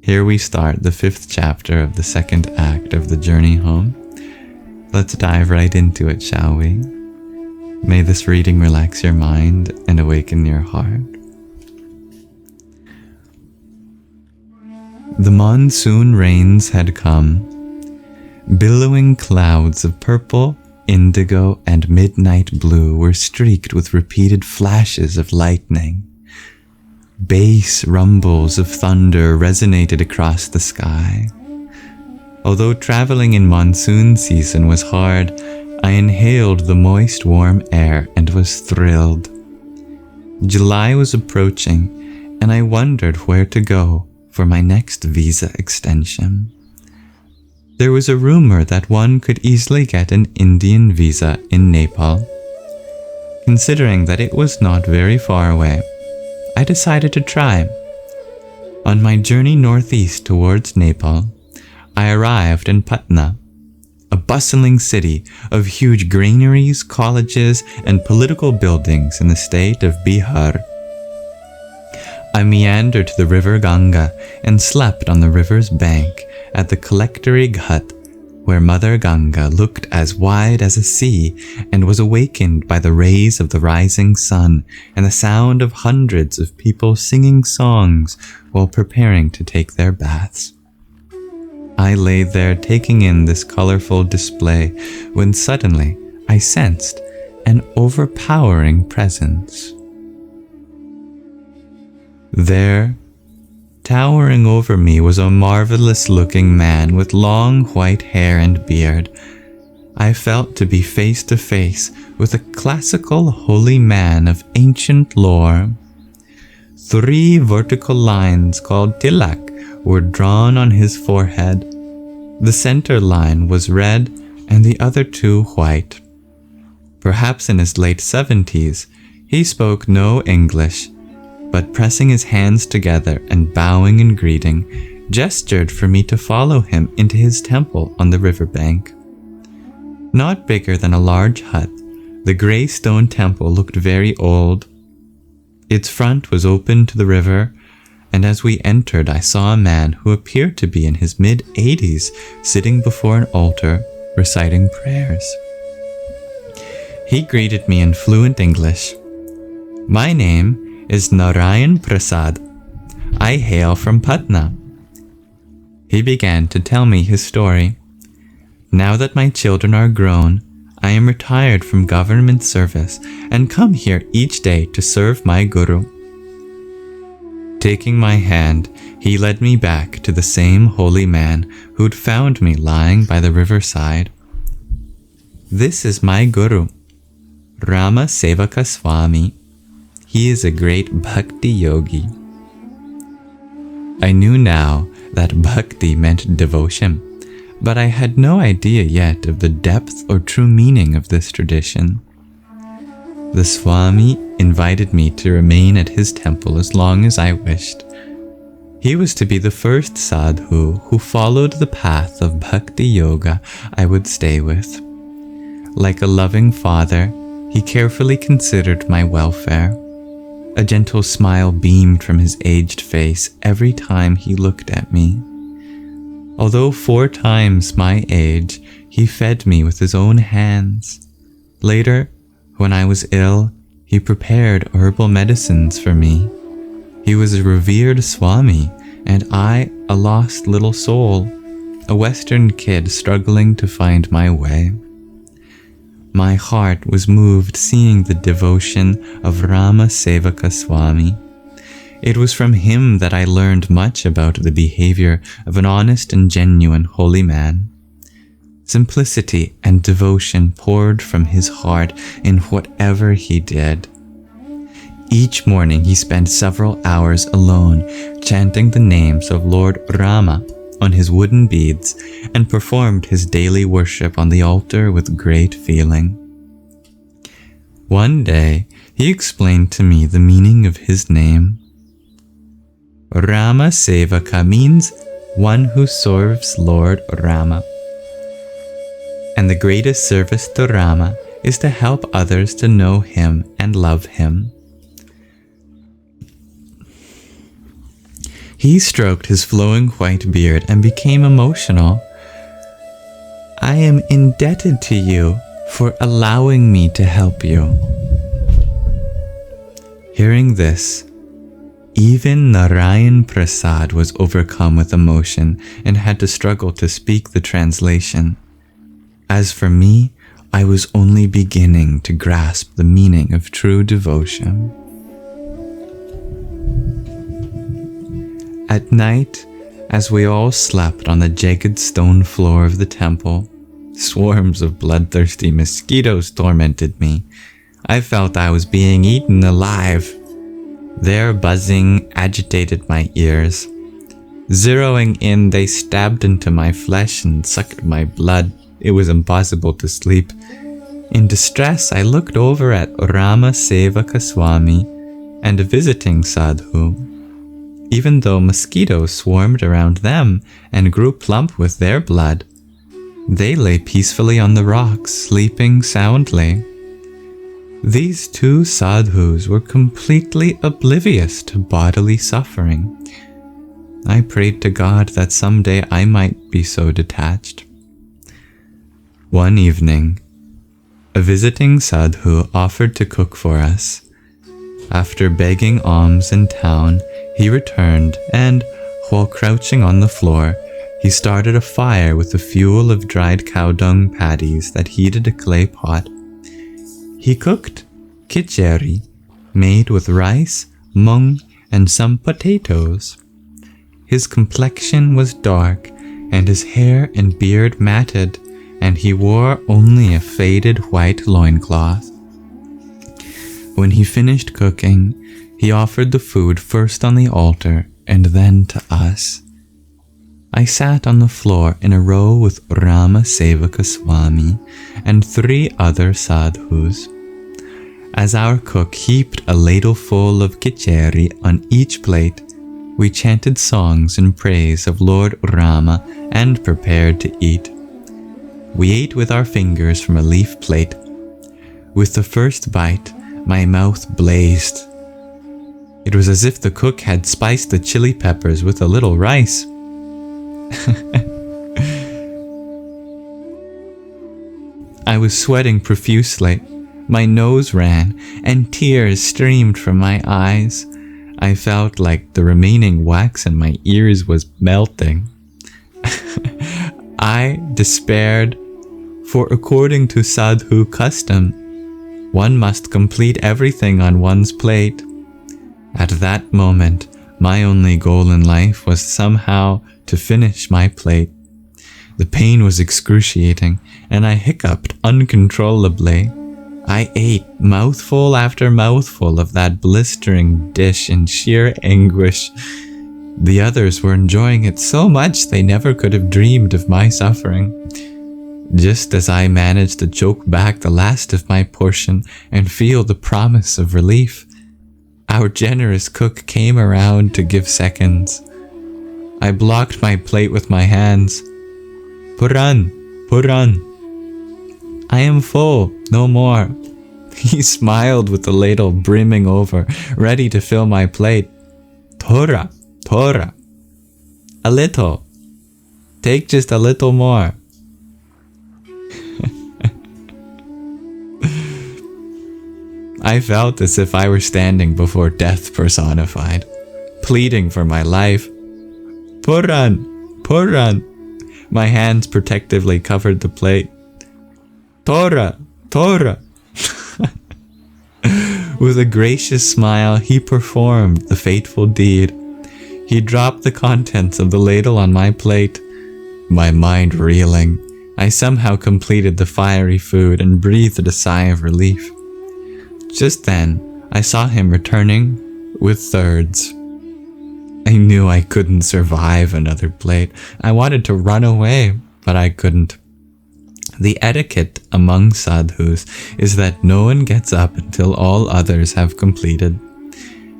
Here we start the 5th chapter of the 2nd act of the journey home. Let's dive right into it, shall we? May this reading relax your mind and awaken your heart. The monsoon rains had come. Billowing clouds of purple, indigo, and midnight blue were streaked with repeated flashes of lightning. Bass rumbles of thunder resonated across the sky. Although traveling in monsoon season was hard, I inhaled the moist, warm air and was thrilled. July was approaching, and I wondered where to go for my next visa extension. There was a rumor that one could easily get an Indian visa in Nepal. Considering that it was not very far away, I decided to try. On my journey northeast towards Nepal, I arrived in Patna, a bustling city of huge granaries, colleges, and political buildings in the state of Bihar. I meandered to the river Ganga and slept on the river's bank at the collectory hut, where Mother Ganga looked as wide as a sea and was awakened by the rays of the rising sun and the sound of hundreds of people singing songs while preparing to take their baths. I lay there taking in this colorful display when suddenly I sensed an overpowering presence. There, towering over me, was a marvelous-looking man with long white hair and beard. I felt to be face to face with a classical holy man of ancient lore. 3 vertical lines called tilak were drawn on his forehead. The center line was red and the other 2 white. Perhaps in his late 70s, he spoke no English, but pressing his hands together and bowing in greeting, gestured for me to follow him into his temple on the riverbank. Not bigger than a large hut, the gray stone temple looked very old. Its front was open to the river, and as we entered I saw a man who appeared to be in his mid-80s sitting before an altar, reciting prayers. He greeted me in fluent English. "My name is Narayan Prasad. I hail from Patna." He began to tell me his story. "Now that my children are grown, I am retired from government service and come here each day to serve my Guru." Taking my hand, he led me back to the same holy man who'd found me lying by the riverside. "This is my Guru, Rama Sevaka Swami. He is a great Bhakti yogi." I knew now that Bhakti meant devotion, but I had no idea yet of the depth or true meaning of this tradition. The Swami invited me to remain at his temple as long as I wished. He was to be the first sadhu who followed the path of Bhakti Yoga I would stay with. Like a loving father, he carefully considered my welfare. A gentle smile beamed from his aged face every time he looked at me. Although 4 times my age, he fed me with his own hands. Later, when I was ill, he prepared herbal medicines for me. He was a revered Swami, and I a lost little soul, a Western kid struggling to find my way. My heart was moved seeing the devotion of Rama Sevaka Swami. It was from him that I learned much about the behavior of an honest and genuine holy man. Simplicity and devotion poured from his heart in whatever he did. Each morning he spent several hours alone chanting the names of Lord Rama on his wooden beads and performed his daily worship on the altar with great feeling. One day he explained to me the meaning of his name. Rama Sevaka means one who serves Lord Rama. And the greatest service to Rama is to help others to know him and love him. He stroked his flowing white beard and became emotional. "I am indebted to you for allowing me to help you." Hearing this, even Narayan Prasad was overcome with emotion and had to struggle to speak the translation. As for me, I was only beginning to grasp the meaning of true devotion. At night, as we all slept on the jagged stone floor of the temple, swarms of bloodthirsty mosquitoes tormented me. I felt I was being eaten alive. Their buzzing agitated my ears. Zeroing in, they stabbed into my flesh and sucked my blood. It was impossible to sleep. In distress, I looked over at Rama Sevaka Swami and a visiting sadhu. Even though mosquitoes swarmed around them and grew plump with their blood, they lay peacefully on the rocks, sleeping soundly. These two sadhus were completely oblivious to bodily suffering. I prayed to God that someday I might be so detached. One evening, a visiting sadhu offered to cook for us. After begging alms in town, he returned and, while crouching on the floor, he started a fire with the fuel of dried cow dung patties that heated a clay pot. He cooked khichdi, made with rice, mung, and some potatoes. His complexion was dark, and his hair and beard matted, and he wore only a faded white loincloth. When he finished cooking, he offered the food first on the altar and then to us. I sat on the floor in a row with Rama Sevaka Swami and 3 other sadhus. As our cook heaped a ladleful of khichdi on each plate, we chanted songs in praise of Lord Rama and prepared to eat. We ate with our fingers from a leaf plate. With the first bite, my mouth blazed. It was as if the cook had spiced the chili peppers with a little rice. I was sweating profusely. My nose ran, and tears streamed from my eyes. I felt like the remaining wax in my ears was melting. I despaired, for according to sadhu custom, one must complete everything on one's plate. At that moment, my only goal in life was somehow to finish my plate. The pain was excruciating, and I hiccuped uncontrollably. I ate mouthful after mouthful of that blistering dish in sheer anguish. The others were enjoying it so much they never could have dreamed of my suffering. Just as I managed to choke back the last of my portion and feel the promise of relief, our generous cook came around to give seconds. I blocked my plate with my hands. "Puran, Puran. I am full, no more." He smiled with the ladle brimming over, ready to fill my plate. "Tora, Tora. A little. Take just a little more." I felt as if I were standing before death personified, pleading for my life. "Puran, Puran." My hands protectively covered the plate. "Tora, Tora." With a gracious smile, he performed the fateful deed. He dropped the contents of the ladle on my plate. My mind reeling, I somehow completed the fiery food and breathed a sigh of relief. Just then, I saw him returning with thirds. I knew I couldn't survive another plate. I wanted to run away, but I couldn't. The etiquette among sadhus is that no one gets up until all others have completed.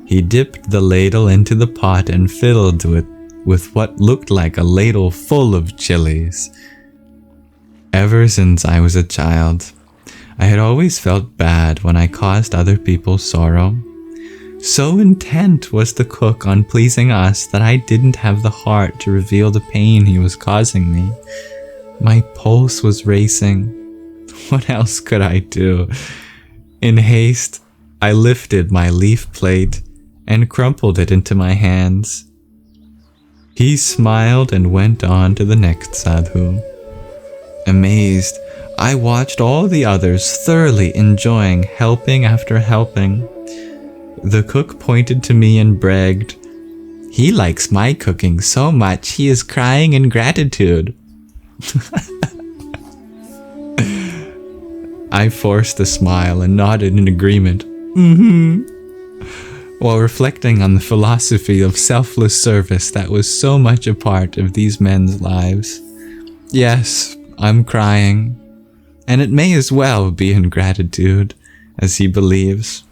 He dipped the ladle into the pot and filled it with what looked like a ladle full of chilies. Ever since I was a child, I had always felt bad when I caused other people sorrow. So intent was the cook on pleasing us that I didn't have the heart to reveal the pain he was causing me. My pulse was racing. What else could I do? In haste, I lifted my leaf plate and crumpled it into my hands. He smiled and went on to the next sadhu. Amazed, I watched all the others thoroughly enjoying helping after helping. The cook pointed to me and bragged, "He likes my cooking so much he is crying in gratitude." I forced a smile and nodded in agreement, while reflecting on the philosophy of selfless service that was so much a part of these men's lives. Yes, I'm crying, and it may as well be in gratitude, as he believes.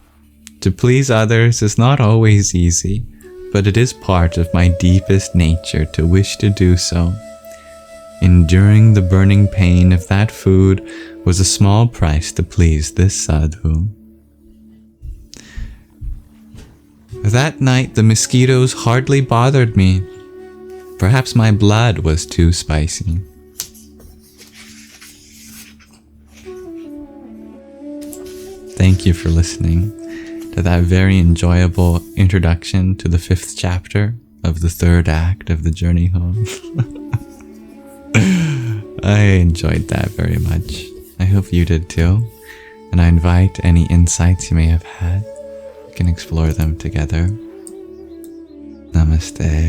To please others is not always easy, but it is part of my deepest nature to wish to do so. Enduring the burning pain of that food was a small price to please this sadhu. That night the mosquitoes hardly bothered me. Perhaps my blood was too spicy. Thank you for listening to that very enjoyable introduction to the 5th chapter of the 3rd act of the journey home. I enjoyed that very much. I hope you did too. And I invite any insights you may have had. We can explore them together. Namaste.